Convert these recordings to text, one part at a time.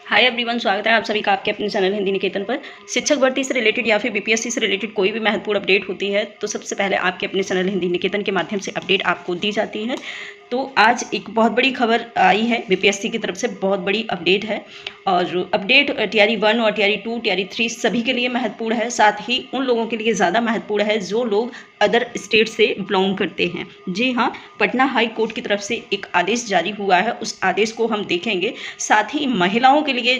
Hi everyone, स्वागत है आप सभी का आपके अपने चैनल हिंदी निकेतन पर। शिक्षक भर्ती से रिलेटेड या फिर बीपीएससी से रिलेटेड कोई भी महत्वपूर्ण अपडेट होती है तो सबसे पहले आपके अपने चैनल हिंदी निकेतन के माध्यम से अपडेट आपको दी जाती है। तो आज एक बहुत बड़ी खबर आई है बीपीएससी की तरफ से, बहुत बड़ी अपडेट है। और अपडेट टीआरई 1 और टीआरई 2 टीआरई 3 सभी के लिए महत्वपूर्ण है, साथ ही उन लोगों के लिए ज़्यादा महत्वपूर्ण है जो लोग अदर स्टेट से बिलोंग करते हैं। जी हाँ, पटना हाई कोर्ट की तरफ से एक आदेश जारी हुआ है, उस आदेश को हम देखेंगे। साथ ही महिलाओं के लिए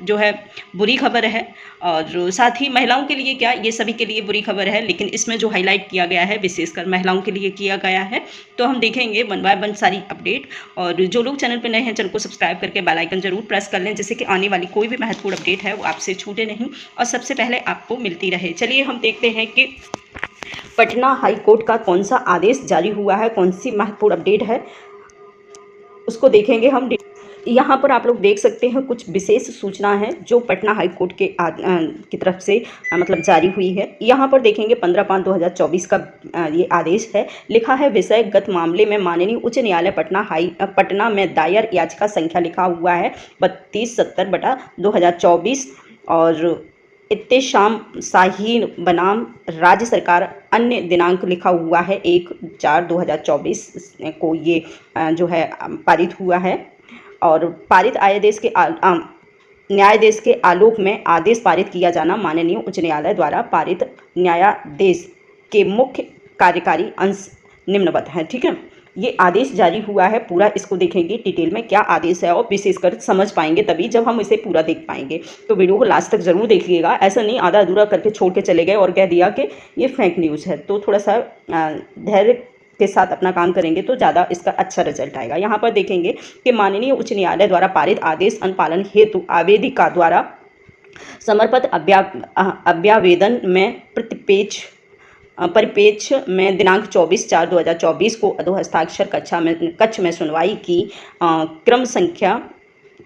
जो है बुरी खबर है, और साथ ही महिलाओं के लिए क्या, ये सभी के लिए बुरी खबर है, लेकिन इसमें जो हाईलाइट किया गया है विशेषकर महिलाओं के लिए किया गया है। तो हम देखेंगे वन बाय वन सारी अपडेट। और जो लोग चैनल पर नए हैं, चैनल को सब्सक्राइब करके बेल आइकन जरूर प्रेस कर लें, जिससे कि आने वाली कोई भी महत्वपूर्ण अपडेट है वो आपसे छूटे नहीं और सबसे पहले आपको मिलती रहे। चलिए हम देखते हैं कि पटना हाई कोर्ट का कौन सा आदेश जारी हुआ है, कौन सी महत्वपूर्ण अपडेट है, उसको देखेंगे हम। यहाँ पर आप लोग देख सकते हैं कुछ विशेष सूचना है जो पटना हाई कोर्ट के की तरफ से मतलब जारी हुई है। यहाँ पर देखेंगे 15/5/2024 का ये आदेश है। लिखा है विषयगत मामले में माननीय उच्च न्यायालय पटना में दायर याचिका संख्या लिखा हुआ है 3270/2024 और इत्तेशाम शाहीन बनाम राज्य सरकार, अन्य दिनांक लिखा हुआ है 1/4/2024 को ये जो है पारित हुआ है। और पारित न्यायादेश के आलोक में आदेश पारित किया जाना। माननीय उच्च न्यायालय द्वारा पारित न्यायादेश के मुख्य कार्यकारी अंश निम्नवत है। ठीक है, ये आदेश जारी हुआ है। पूरा इसको देखेंगे डिटेल में क्या आदेश है और विशेषकर समझ पाएंगे तभी जब हम इसे पूरा देख पाएंगे। तो वीडियो को लास्ट तक जरूर देखिएगा, ऐसा नहीं आधा अधूरा करके छोड़ के चले गए और कह दिया कि ये फेक न्यूज़ है। तो थोड़ा सा धैर्य के साथ अपना काम करेंगे तो ज़्यादा इसका अच्छा रिजल्ट आएगा। यहाँ पर देखेंगे कि माननीय उच्च न्यायालय द्वारा पारित आदेश अनुपालन हेतु आवेदिका द्वारा समर्पित अभ्यावेदन में परिपेक्ष में दिनांक 24/4/2024 को अधोहस्ताक्षर कक्ष में सुनवाई की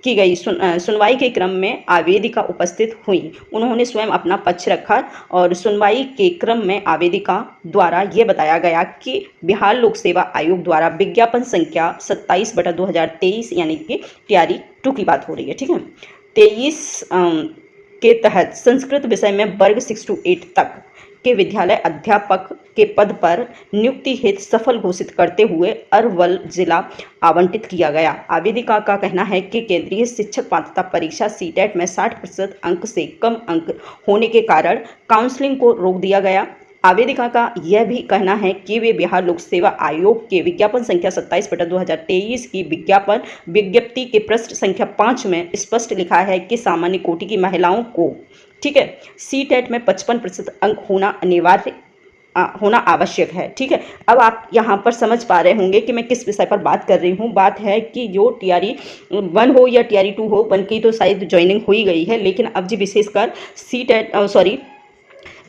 गई। सुनवाई के क्रम में आवेदिका उपस्थित हुई। उन्होंने स्वयं अपना पक्ष रखा और सुनवाई के क्रम में आवेदिका द्वारा ये बताया गया कि बिहार लोक सेवा आयोग द्वारा विज्ञापन संख्या 27/2023 यानी कि टीआरई 2 की बात हो रही है। ठीक है, 23 के तहत संस्कृत विषय में वर्ग 6 to 8 तक के विद्यालय अध्यापक के पद पर नियुक्ति हेतु सफल घोषित करते हुए अरवल जिला आवंटित किया गया। आवेदिका का कहना है कि केंद्रीय शिक्षक पात्रता परीक्षा सीटेट में 60% अंक से कम अंक होने के कारण काउंसलिंग को रोक दिया गया। आवेदिका का यह भी कहना है कि वे बिहार लोक सेवा आयोग के विज्ञापन संख्या 27/2023 की विज्ञप्ति के पृष्ठ संख्या 5 में स्पष्ट लिखा है कि सामान्य कोटि की महिलाओं को, ठीक है, सीटेट में 55% अंक होना आवश्यक है। ठीक है, अब आप यहाँ पर समझ पा रहे होंगे कि मैं किस विषय पर बात कर रही हूँ। बात है कि जो टीआरई 1 हो या टीआरई 2 हो, 1 की तो शायद ज्वाइनिंग हो ही गई है, लेकिन अब जी विशेषकर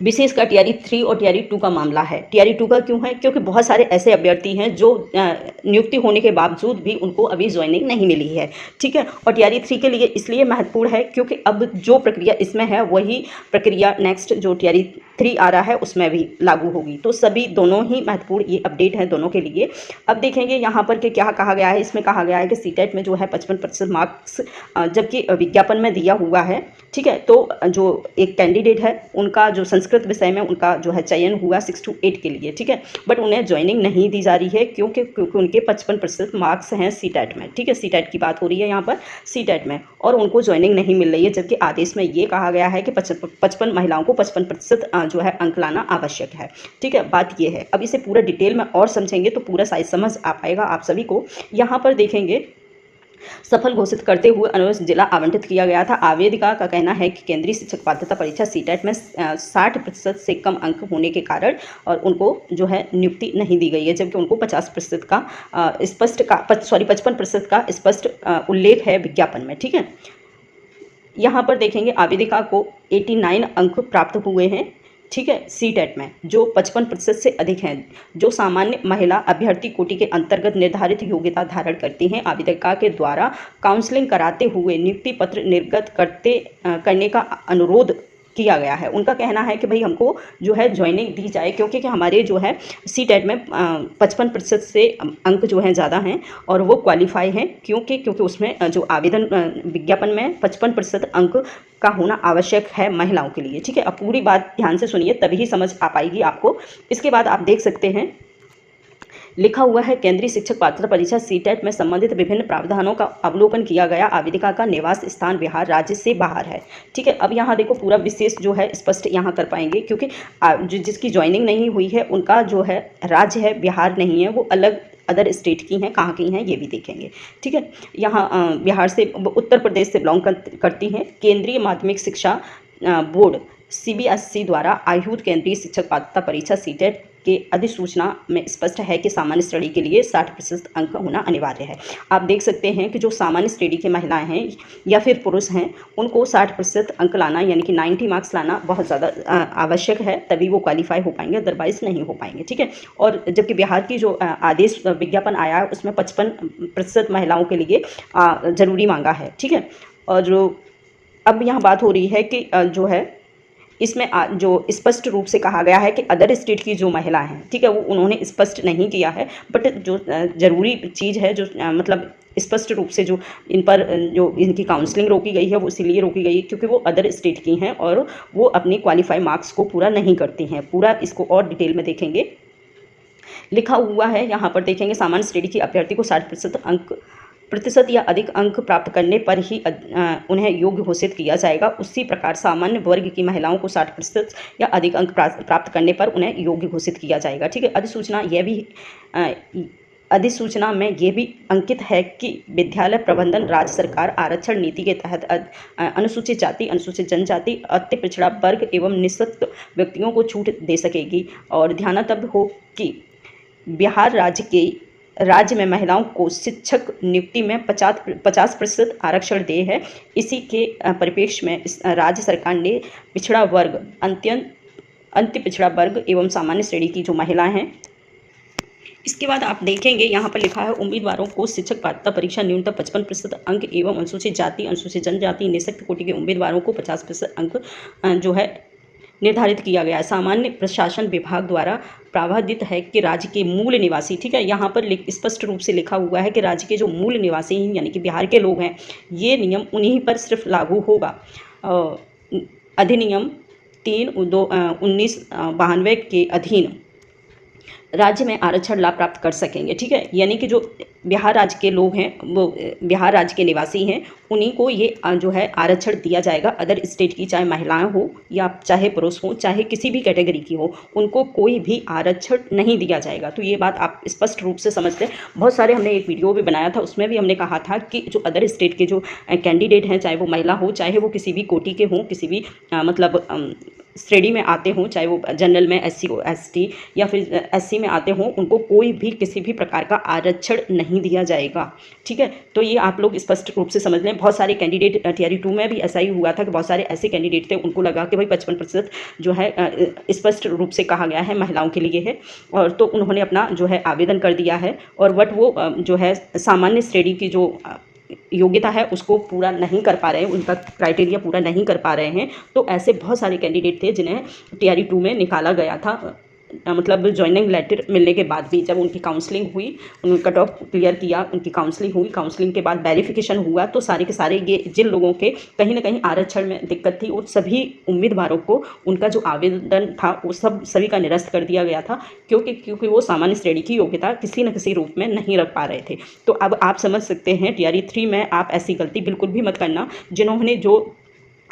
विशेषकर टीआरई 3 और टीआरई 2 का मामला है। टीआरई 2 का क्यों है? क्योंकि बहुत सारे ऐसे अभ्यर्थी हैं जो नियुक्ति होने के बावजूद भी उनको अभी ज्वाइनिंग नहीं मिली है। ठीक है, और टीआरई 3 के लिए इसलिए महत्वपूर्ण है क्योंकि अब जो प्रक्रिया इसमें है वही प्रक्रिया नेक्स्ट जो टीआरई 3 आ रहा है उसमें भी लागू होगी। तो सभी दोनों ही महत्वपूर्ण ये अपडेट है दोनों के लिए। अब देखेंगे यहाँ पर कि क्या कहा गया है। इसमें कहा गया है कि सीटेट में जो है 55% मार्क्स जबकि विज्ञापन में दिया हुआ है। ठीक है, तो जो एक कैंडिडेट है उनका जो संस्कृत विषय में उनका जो है चयन हुआ 6 to 8 के लिए। ठीक है, बट उन्हें ज्वाइनिंग नहीं दी जा रही है क्योंकि उनके 55% मार्क्स हैं सीटेट में। ठीक है, सीटेट की बात हो रही है यहाँ पर, सीटेट में, और उनको ज्वाइनिंग नहीं मिल रही है, जबकि आदेश में ये कहा गया है कि 55 महिलाओं को 55% जो है अंक लाना आवश्यक है। ठीक है, बात ये है। अब इसे पूरा डिटेल में और समझेंगे तो पूरा साइज समझ आ पाएगा आप सभी को। यहाँ पर देखेंगे सफल घोषित करते हुए अरवल जिला आवंटित किया गया था। आवेदिका का कहना है कि केंद्रीय शिक्षक पात्रता परीक्षा सीटेट में 60% से कम अंक होने के कारण और उनको जो है नियुक्ति नहीं दी गई है, जबकि उनको 50% का 55% का स्पष्ट उल्लेख है विज्ञापन में। ठीक है, यहाँ पर देखेंगे आवेदिका को 89 अंक प्राप्त हुए हैं। ठीक है, सीटेट में जो 55% से अधिक हैं, जो सामान्य महिला अभ्यर्थी कोटि के अंतर्गत निर्धारित योग्यता धारण करती हैं। आवेदिका के द्वारा काउंसलिंग कराते हुए नियुक्ति पत्र निर्गत करने का अनुरोध किया गया है। उनका कहना है कि भाई हमको जो है ज्वाइनिंग दी जाए, क्योंकि हमारे जो है सीटेट में 55% से अंक जो हैं ज़्यादा हैं और वो क्वालिफाई हैं, क्योंकि उसमें जो आवेदन विज्ञापन में 55% अंक का होना आवश्यक है महिलाओं के लिए। ठीक है, अब पूरी बात ध्यान से सुनिए तभी समझ आ पाएगी आपको। इसके बाद आप देख सकते हैं लिखा हुआ है, केंद्रीय शिक्षक पात्रता परीक्षा सीटेट में संबंधित विभिन्न प्रावधानों का अवलोकन किया गया। आवेदिका का निवास स्थान बिहार राज्य से बाहर है। ठीक है, अब यहाँ देखो पूरा विशेष जो है स्पष्ट यहाँ कर पाएंगे, क्योंकि जिसकी ज्वाइनिंग नहीं हुई है उनका जो है राज्य है बिहार नहीं है, वो अलग अदर स्टेट की हैं, कहाँ की हैं ये भी देखेंगे। ठीक है, यहाँ बिहार से, उत्तर प्रदेश से बिलोंग करती हैं। केंद्रीय माध्यमिक शिक्षा बोर्ड CBSE द्वारा आयोजित केंद्रीय शिक्षक पात्रता परीक्षा सीटेट के अधिसूचना में स्पष्ट है कि सामान्य श्रेणी के लिए 60% अंक होना अनिवार्य है। आप देख सकते हैं कि जो सामान्य श्रेणी की महिलाएं हैं या फिर पुरुष हैं उनको 60% अंक लाना यानी कि 90 मार्क्स लाना बहुत ज़्यादा आवश्यक है, तभी वो क्वालिफाई हो पाएंगे, अदरवाइज नहीं हो पाएंगे। ठीक है, और जबकि बिहार की जो आदेश विज्ञापन आया है उसमें 55% महिलाओं के लिए ज़रूरी मांगा है। ठीक है, और जो अब यहाँ बात हो रही है कि जो है इसमें जो स्पष्ट रूप से कहा गया है कि अदर स्टेट की जो महिला हैं, ठीक है, वो उन्होंने स्पष्ट नहीं किया है, बट जो ज़रूरी चीज़ है, जो मतलब स्पष्ट रूप से जो इन पर जो इनकी काउंसलिंग रोकी गई है वो इसीलिए रोकी गई है क्योंकि वो अदर स्टेट की हैं और वो अपनी क्वालिफाई मार्क्स को पूरा नहीं करती हैं। पूरा इसको और डिटेल में देखेंगे, लिखा हुआ है यहाँ पर देखेंगे, सामान्य श्रेणी की अभ्यर्थी को 60% या अधिक अंक प्राप्त करने पर ही उन्हें योग्य घोषित किया जाएगा। उसी प्रकार सामान्य वर्ग की महिलाओं को 60% या अधिक अंक प्राप्त करने पर उन्हें योग्य घोषित किया जाएगा। ठीक है, अधिसूचना में यह भी अंकित है कि विद्यालय प्रबंधन राज्य सरकार आरक्षण नीति के तहत अनुसूचित जाति, अनुसूचित जनजाति, अति पिछड़ा वर्ग एवं निःशक्त व्यक्तियों को छूट दे सकेगी। और ध्यानातव्य हो कि बिहार राज्य में महिलाओं को शिक्षक नियुक्ति में 50% आरक्षण दे है। इसी के परिप्रेक्ष्य में राज्य सरकार ने पिछड़ा वर्ग, अंत्य पिछड़ा वर्ग एवं सामान्य श्रेणी की जो महिलाएं हैं, इसके बाद आप देखेंगे यहाँ पर लिखा है, उम्मीदवारों को शिक्षक पात्रता परीक्षा न्यूनतम 55% अंक एवं अनुसूचित जाति, अनुसूचित जनजाति, निःशक्त कोटि के उम्मीदवारों को 50% अंक जो है निर्धारित किया गया है। सामान्य प्रशासन विभाग द्वारा प्रावधानित है कि राज्य के मूल निवासी, ठीक है, यहाँ पर स्पष्ट रूप से लिखा हुआ है कि राज्य के जो मूल निवासी हैं यानी कि बिहार के लोग हैं, ये नियम उन्हीं पर सिर्फ लागू होगा। अधिनियम 3/1992 के अधीन राज्य में आरक्षण लाभ प्राप्त कर सकेंगे। ठीक है, यानी कि जो बिहार राज्य के लोग हैं, वो बिहार राज्य के निवासी हैं, उन्हीं को ये जो है आरक्षण दिया जाएगा। अदर स्टेट की चाहे महिलाएं हो या चाहे पुरुष हो, चाहे किसी भी कैटेगरी की हो, उनको कोई भी आरक्षण नहीं दिया जाएगा। तो ये बात आप स्पष्ट रूप से समझ लें। बहुत सारे हमने एक वीडियो भी बनाया था, उसमें भी हमने कहा था कि जो अदर स्टेट के जो कैंडिडेट हैं, चाहे वो महिला हो, चाहे वो किसी भी कोटि के हों, किसी भी मतलब श्रेणी में आते हों, चाहे वो जनरल में SC हो, ST या फिर SC में आते हों, उनको कोई भी किसी भी प्रकार का आरक्षण नहीं दिया जाएगा। ठीक है, तो ये आप लोग स्पष्ट रूप से समझ लें। बहुत सारे कैंडिडेट TRE 2 में भी ऐसा ही हुआ था कि बहुत सारे ऐसे कैंडिडेट थे, उनको लगा कि भाई 55% जो है स्पष्ट रूप से कहा गया है महिलाओं के लिए है, और तो उन्होंने अपना जो है आवेदन कर दिया है, और बट वो जो है सामान्य श्रेणी की जो योग्यता है उसको पूरा नहीं कर पा रहे हैं, उनका क्राइटेरिया पूरा नहीं कर पा रहे हैं। तो ऐसे बहुत सारे कैंडिडेट थे जिन्हें TRE 2 में निकाला गया था, मतलब ज्वाइनिंग लेटर मिलने के बाद भी। जब उनकी काउंसलिंग हुई, उन्होंने कट ऑफ क्लियर किया, उनकी काउंसलिंग हुई, काउंसलिंग के बाद वेरिफिकेशन हुआ, तो सारे के सारे ये जिन लोगों के कहीं ना कहीं आरक्षण में दिक्कत थी, उन सभी उम्मीदवारों को उनका जो आवेदन था वो सभी का निरस्त कर दिया गया था, क्योंकि वो सामान्य श्रेणी की योग्यता किसी न किसी रूप में नहीं रख पा रहे थे। तो अब आप समझ सकते हैं TRE 3 में आप ऐसी गलती बिल्कुल भी मत करना। जिन्होंने जो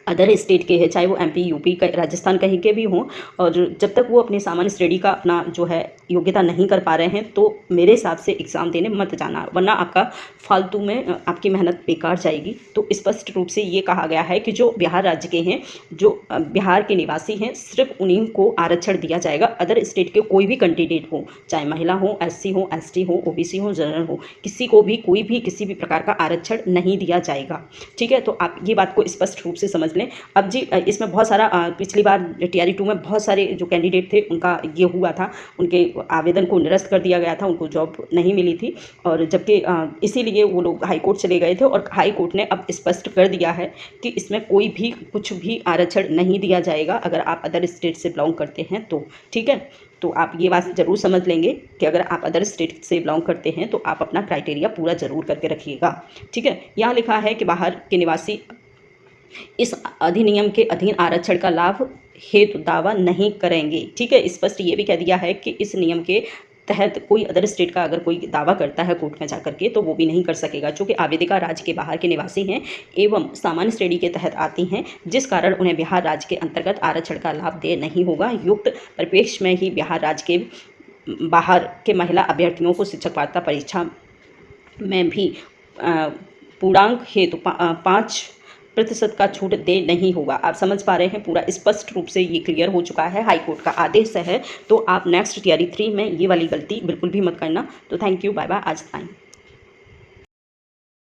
अदर स्टेट के हैं, चाहे वो MP, UP, राजस्थान कहीं के भी हों, और जब तक वो अपनी सामान्य श्रेणी का अपना जो है योग्यता नहीं कर पा रहे हैं, तो मेरे हिसाब से एग्ज़ाम देने मत जाना, वरना आपका फालतू में आपकी मेहनत बेकार जाएगी। तो स्पष्ट रूप से ये कहा गया है कि जो बिहार राज्य के हैं, जो बिहार के निवासी हैं, सिर्फ उन्हीं को आरक्षण दिया जाएगा। अदर स्टेट के कोई भी कैंडिडेट हो, चाहे महिला हो, SC हो, ST हो, OBC हो, जनरल हो, किसी को भी कोई भी किसी भी प्रकार का आरक्षण नहीं दिया जाएगा। ठीक है, तो आप ये बात को स्पष्ट रूप से समझ लें। अब जी इसमें बहुत सारा पिछली बार TRE 2 में बहुत सारे जो कैंडिडेट थे उनका ये हुआ था, उनके आवेदन को निरस्त कर दिया गया था, उनको जॉब नहीं मिली थी, और जबकि इसीलिए वो लोग हाई कोर्ट चले गए थे। और हाई कोर्ट ने अब स्पष्ट कर दिया है कि इसमें कोई भी कुछ भी आरक्षण नहीं दिया जाएगा अगर आप अदर स्टेट से बिलोंग करते हैं तो, ठीक है। तो आप ये बात ज़रूर समझ लेंगे कि अगर आप अदर स्टेट से बिलोंग करते हैं तो आप अपना क्राइटेरिया पूरा ज़रूर करके रखिएगा, ठीक है। यहाँ लिखा है कि बाहर के निवासी इस अधिनियम के अधीन आरक्षण का लाभ हेतु दावा नहीं करेंगे, ठीक है। स्पष्ट ये भी कह दिया है कि इस नियम के तहत कोई अदर स्टेट का अगर कोई दावा करता है कोर्ट में जाकर के तो वो भी नहीं कर सकेगा, चूँकि आवेदिका राज्य के बाहर के निवासी हैं एवं सामान्य श्रेणी के तहत आती हैं, जिस कारण उन्हें बिहार राज्य के अंतर्गत आरक्षण का लाभ देय नहीं होगा। युक्त परिप्रेक्ष्य में ही बिहार राज्य के बाहर के महिला अभ्यर्थियों को शिक्षक पात्रता परीक्षा में भी पूर्णांक हेतु 5% का छूट दे नहीं होगा। आप समझ पा रहे हैं, पूरा स्पष्ट रूप से ये क्लियर हो चुका है, हाई कोर्ट का आदेश है। तो आप नेक्स्ट TRE 3 में ये वाली गलती बिल्कुल भी मत करना। तो थैंक यू, बाय बाय, आज टाइम।